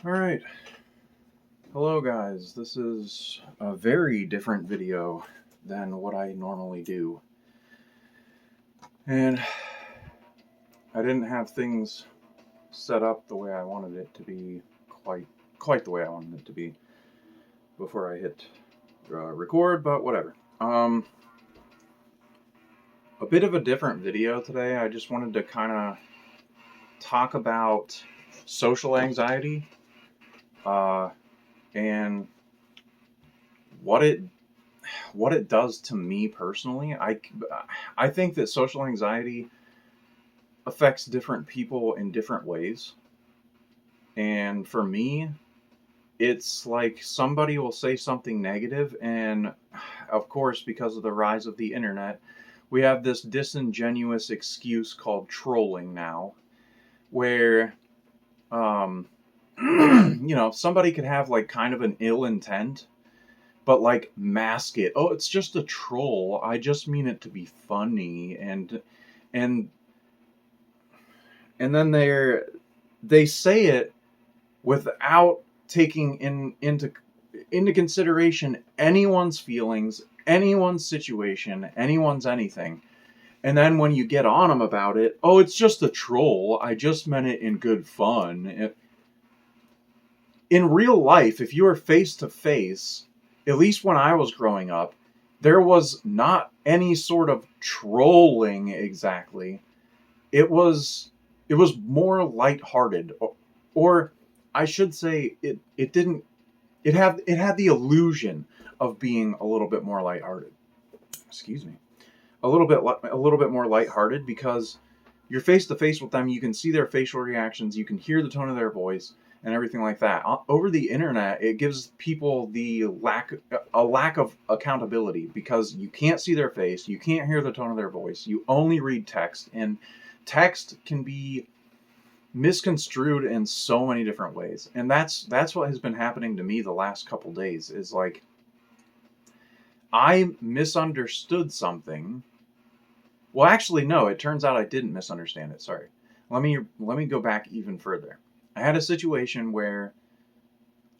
Alright, hello guys. This is a very different video than what I normally do. And I didn't have things set up the way I wanted it to be, quite the way I wanted it to be before I hit record, but whatever. A bit of a different video today. I just wanted to kind of talk about social anxiety and what it does to me personally. I think that social anxiety affects different people in different ways. And for me, it's like somebody will say something negative, and of course, because of the rise of the internet, we have this disingenuous excuse called trolling now, where somebody could have like kind of an ill intent, but like mask it. Oh, it's just a troll. I just mean it to be funny, and and then they say it without taking into consideration anyone's feelings, anyone's situation, anyone's anything. And then when you get on them about it, oh, it's just a troll. I just meant it in good fun. In real life, if you were face to face, at least when I was growing up, there was not any sort of trolling exactly. It was more lighthearted, or I should say it didn't it had the illusion of being a little bit more lighthearted. Excuse me. A little bit more lighthearted because you're face to face with them, you can see their facial reactions, you can hear the tone of their voice and everything like that. Over the internet, it gives people a lack of accountability because you can't see their face, you can't hear the tone of their voice, you only read text, and text can be misconstrued in so many different ways. And that's what has been happening to me the last couple days is like I misunderstood something. Well, actually, no, it turns out I didn't misunderstand it. Sorry. Let me go back even further. I had a situation where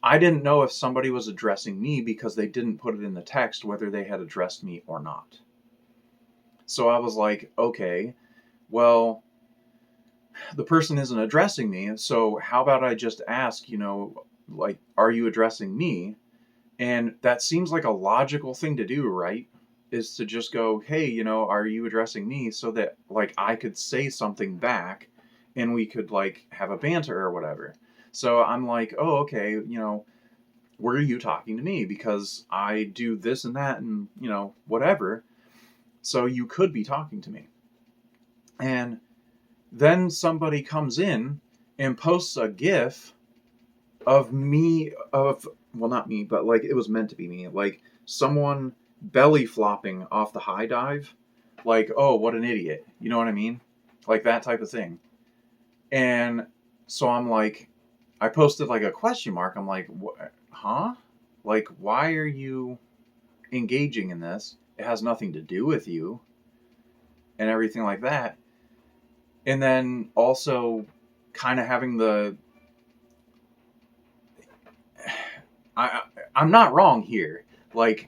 I didn't know if somebody was addressing me because they didn't put it in the text whether they had addressed me or not. So I was like, okay, well, the person isn't addressing me, so how about I just ask, like, are you addressing me? And that seems like a logical thing to do, right? Is to just go, hey, are you addressing me, so that like I could say something back and we could like have a banter or whatever. So I'm like, oh, okay, were you talking to me because I do this and that and whatever. So you could be talking to me. And then somebody comes in and posts a GIF of me, well, not me, but like it was meant to be me, like someone belly flopping off the high dive, like, oh, what an idiot, you know what I mean, like that type of thing. And so I'm like, I posted like a question mark. I'm like, what, huh? Like, why are you engaging in this? It has nothing to do with you and everything like that. And then also kind of having I I'm not wrong here. Like,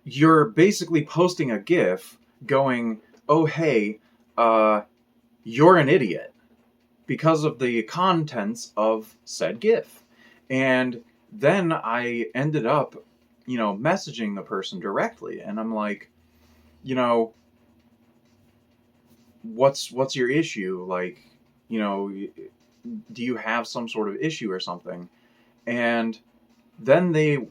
you're basically posting a GIF going, "Oh hey, you're an idiot," because of the contents of said GIF. And then I ended up, messaging the person directly, and I'm like, you know, what's your issue? Like, you know, do you have some sort of issue or something? And then they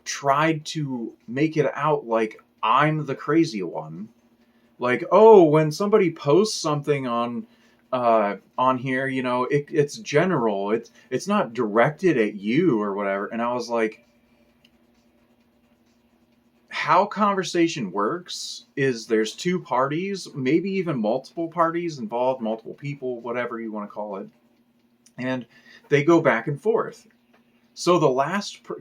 tried to make it out like I'm the crazy one. Like, oh, when somebody posts something on here, it's general. It's not directed at you or whatever. And I was like, how conversation works is there's two parties, maybe even multiple parties involved, multiple people, whatever you want to call it, and they go back and forth. So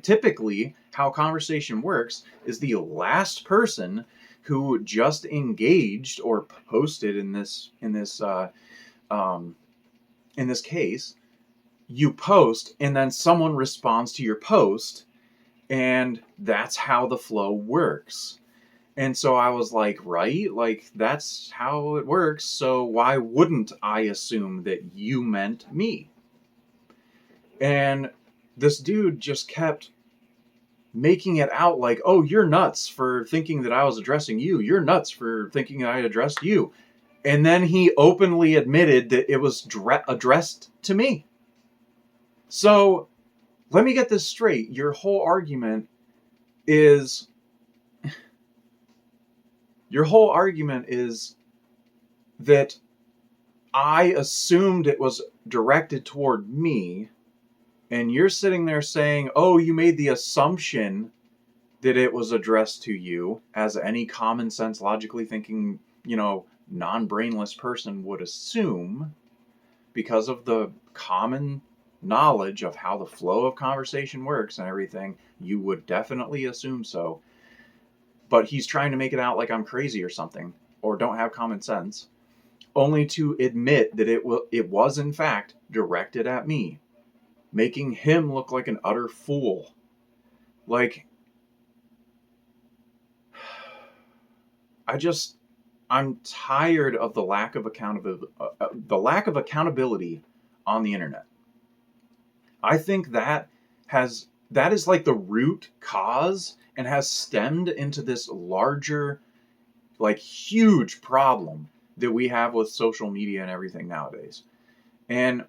typically, how conversation works is the last person who just engaged or posted in this case you post and then someone responds to your post, and that's how the flow works. And so I was like, right? Like, that's how it works. So why wouldn't I assume that you meant me? And this dude just kept making it out like, oh, you're nuts for thinking that I was addressing you. You're nuts for thinking I addressed you. And then he openly admitted that it was addressed to me. So let me get this straight. Your whole argument is that I assumed it was directed toward me, and you're sitting there saying, oh, you made the assumption that it was addressed to you, as any common sense, logically thinking, non-brainless person would assume, because of the common knowledge of how the flow of conversation works and everything. You would definitely assume so. But he's trying to make it out like I'm crazy or something, or don't have common sense, only to admit that it was in fact directed at me, making him look like an utter fool. Like, I'm tired of the lack of accountability on the internet. I think that is like the root cause and has stemmed into this larger, like, huge problem that we have with social media and everything nowadays. And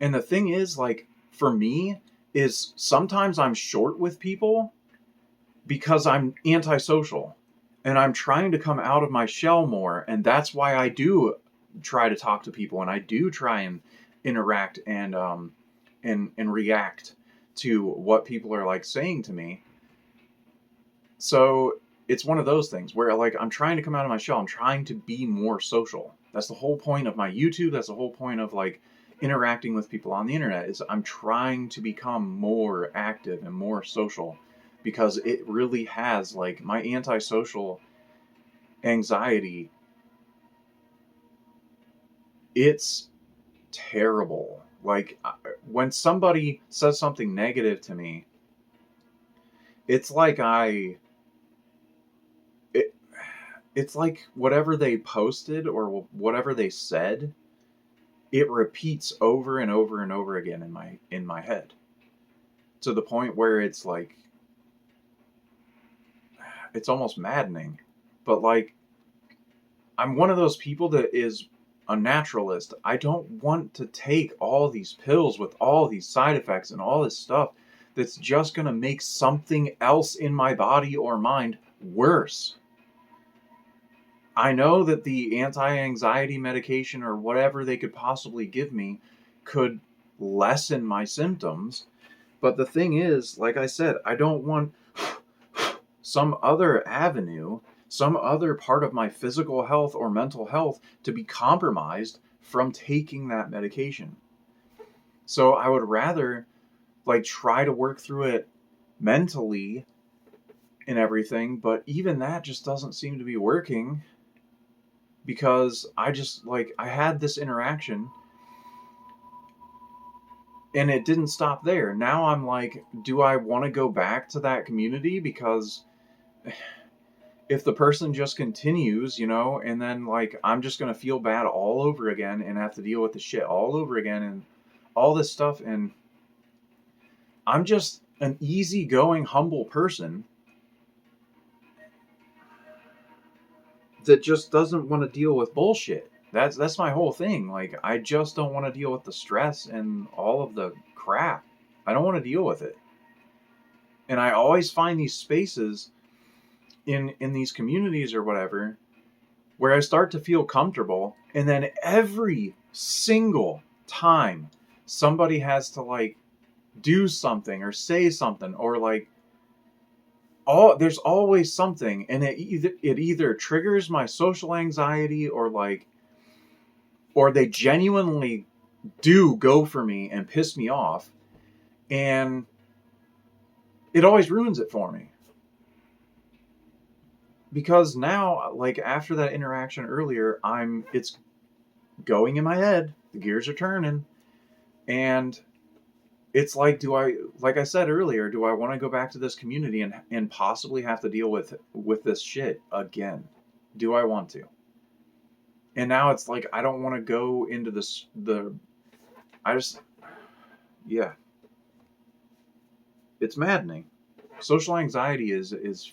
the thing is, like, for me, is sometimes I'm short with people because I'm antisocial and I'm trying to come out of my shell more. And that's why I do try to talk to people, and I do try and interact and react to what people are like saying to me. So it's one of those things where, like, I'm trying to come out of my shell. I'm trying to be more social. That's the whole point of my YouTube. That's the whole point of, like, interacting with people on the internet, is I'm trying to become more active and more social, because it really has, like, my antisocial anxiety, it's terrible. Like, when somebody says something negative to me, it's like it's like whatever they posted or whatever they said, it repeats over and over and over again in my head, to the point where it's like, it's almost maddening. But, like, I'm one of those people that is a naturalist. I don't want to take all these pills with all these side effects and all this stuff that's just going to make something else in my body or mind worse. I know that the anti-anxiety medication or whatever they could possibly give me could lessen my symptoms. But the thing is, like I said, I don't want some other avenue, some other part of my physical health or mental health to be compromised from taking that medication. So I would rather, like, try to work through it mentally and everything, but even that just doesn't seem to be working, because I had this interaction and it didn't stop there. Now I'm like, do I want to go back to that community? Because if the person just continues, and then, like, I'm just going to feel bad all over again and have to deal with the shit all over again and all this stuff. And I'm just an easygoing, humble person that just doesn't want to deal with bullshit. That's my whole thing. Like, I just don't want to deal with the stress and all of the crap. I don't want to deal with it. And I always find these spaces in these communities or whatever where I start to feel comfortable, and then every single time somebody has to, like, do something or say something, or, like, there's always something, and it either triggers my social anxiety, or, like, or they genuinely do go for me and piss me off, and it always ruins it for me. Because now, like, after that interaction earlier, it's going in my head, the gears are turning, and it's like, like I said earlier, do I want to go back to this community and possibly have to deal with this shit again? Do I want to? And now it's like, I don't want to go into I just, yeah, it's maddening. Social anxiety is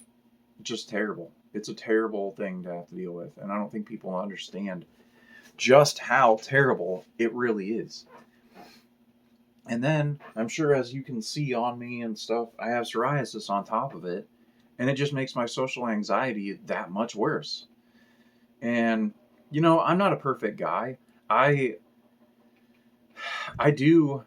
just terrible. It's a terrible thing to have to deal with. And I don't think people understand just how terrible it really is. And then, I'm sure as you can see on me and stuff, I have psoriasis on top of it. And it just makes my social anxiety that much worse. And, I'm not a perfect guy. I do,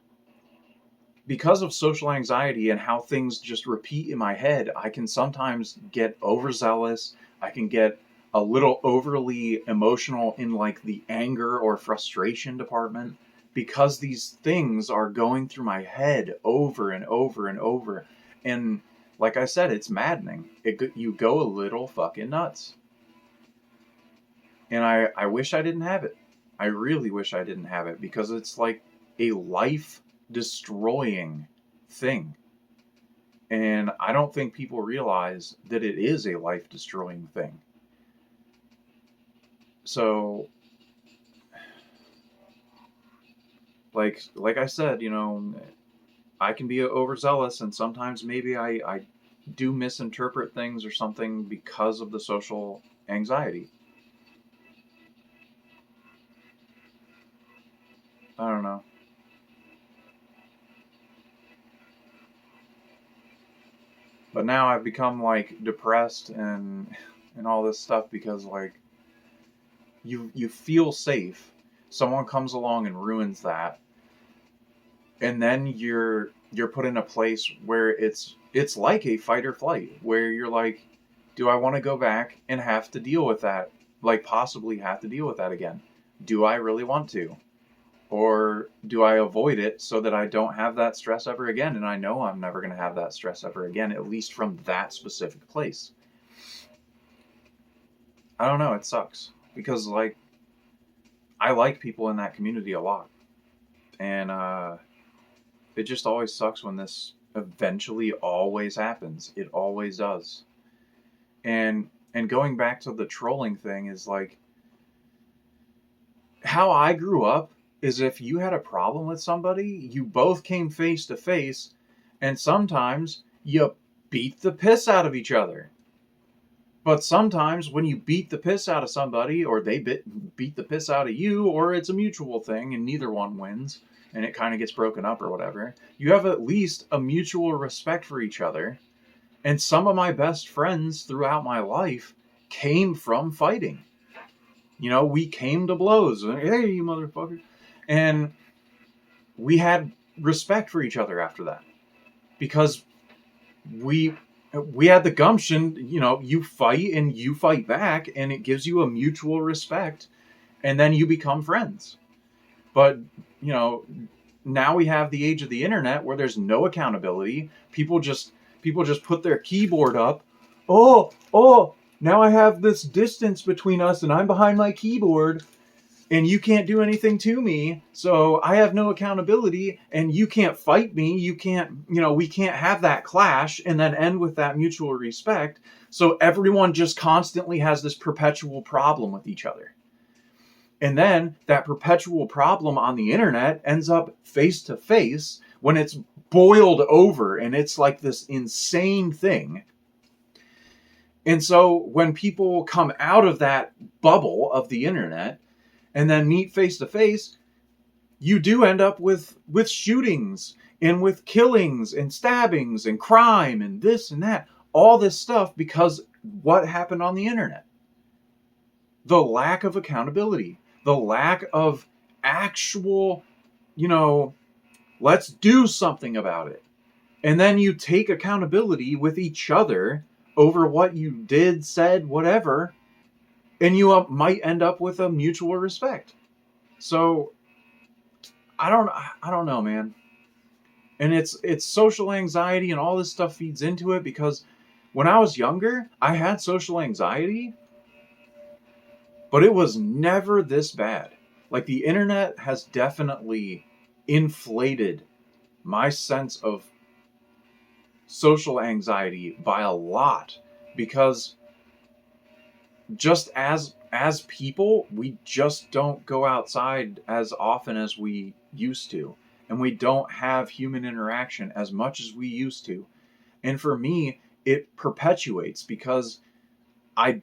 because of social anxiety and how things just repeat in my head, I can sometimes get overzealous. I can get a little overly emotional in like the anger or frustration department, because these things are going through my head over and over and over. And like I said, it's maddening. You go a little fucking nuts. And I wish I didn't have it. I really wish I didn't have it, because it's like a life destroying thing. And I don't think people realize that it is a life destroying thing. So, like I said, I can be overzealous, and sometimes maybe I do misinterpret things or something because of the social anxiety. I don't know. But now I've become like depressed and all this stuff, because like you feel safe. Someone comes along and ruins that, and then you're put in a place where it's like a fight or flight, where you're like, do I want to go back and have to deal with that? Like possibly have to deal with that again? Do I really want to? Or do I avoid it so that I don't have that stress ever again? And I know I'm never going to have that stress ever again, at least from that specific place. I don't know. It sucks, because like I like people in that community a lot, and it just always sucks when this eventually always happens. It always does. And going back to the trolling thing, is like, how I grew up is, if you had a problem with somebody, you both came face to face, and sometimes you beat the piss out of each other. But sometimes when you beat the piss out of somebody, or they beat the piss out of you, or it's a mutual thing and neither one wins, and it kind of gets broken up or whatever, you have at least a mutual respect for each other. And some of my best friends throughout my life came from fighting. We came to blows. Hey, you motherfucker. And we had respect for each other after that, because we had the gumption. You fight and you fight back, and it gives you a mutual respect, and then you become friends. But now we have the age of the internet, where there's no accountability. People just put their keyboard up. Oh, now I have this distance between us, and I'm behind my keyboard, and you can't do anything to me, so I have no accountability, and you can't fight me. You can't, we can't have that clash and then end with that mutual respect. So everyone just constantly has this perpetual problem with each other. And then that perpetual problem on the internet ends up face to face, when it's boiled over, and it's like this insane thing. And so when people come out of that bubble of the internet and then meet face to face, you do end up with shootings and with killings and stabbings and crime and this and that. All this stuff, because what happened on the internet? The lack of accountability, the lack of actual, let's do something about it. And then you take accountability with each other over what you did, said, whatever, and you might end up with a mutual respect. So I don't know, man. And it's social anxiety, and all this stuff feeds into it, because when I was younger, I had social anxiety, but it was never this bad. Like, the internet has definitely inflated my sense of social anxiety by a lot, because just as people, we just don't go outside as often as we used to, and we don't have human interaction as much as we used to. And for me, it perpetuates because I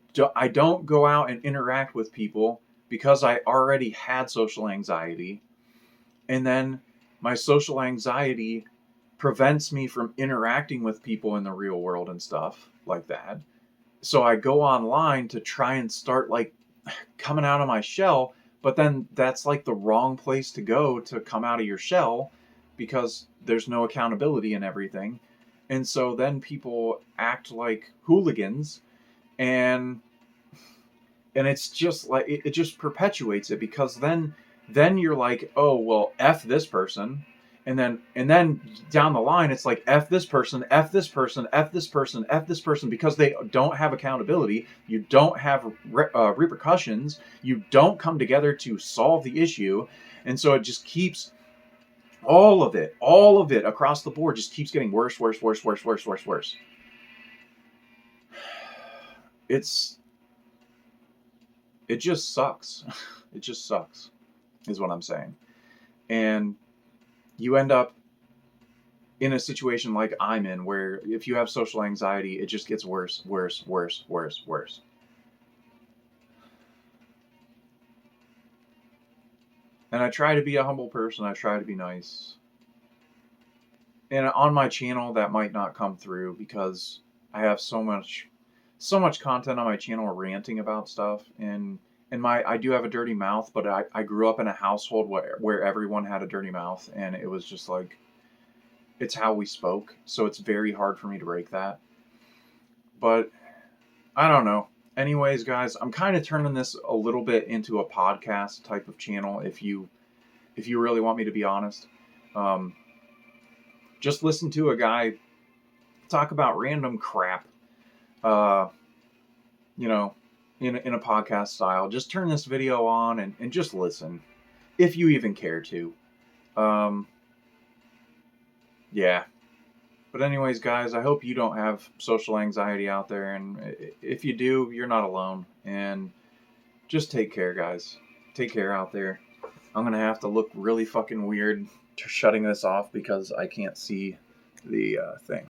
don't go out and interact with people because I already had social anxiety, and then my social anxiety prevents me from interacting with people in the real world and stuff like that. So I go online to try and start like coming out of my shell, but then that's like the wrong place to go to come out of your shell, because there's no accountability and everything. And so then people act like hooligans, and it's just like it just perpetuates it, because then you're like, oh well, f this person, and then down the line it's like f this person, f this person, f this person, f this person, because they don't have accountability, you don't have repercussions, you don't come together to solve the issue. And so it just keeps, all of it across the board just keeps getting worse, worse, worse, worse, worse, worse, worse. it's it just sucks. It just sucks, is what I'm saying. And you end up in a situation like I'm in, where if you have social anxiety, it just gets worse, worse, worse, worse, worse. And I try to be a humble person. I try to be nice. And on my channel, that might not come through because I have so much content on my channel ranting about stuff. And I do have a dirty mouth, but I grew up in a household where everyone had a dirty mouth, and it was just like, it's how we spoke. So it's very hard for me to break that. But I don't know. Anyways, guys, I'm kind of turning this a little bit into a podcast type of channel, if you really want me to be honest. Um, just listen to a guy talk about random crap, uh, you know, in a podcast style. Just turn this video on and just listen, if you even care to. Um, yeah. But anyways, guys, I hope you don't have social anxiety out there, and if you do, you're not alone. And just take care, guys. Take care out there. I'm gonna have to look really fucking weird shutting this off because I can't see the thing.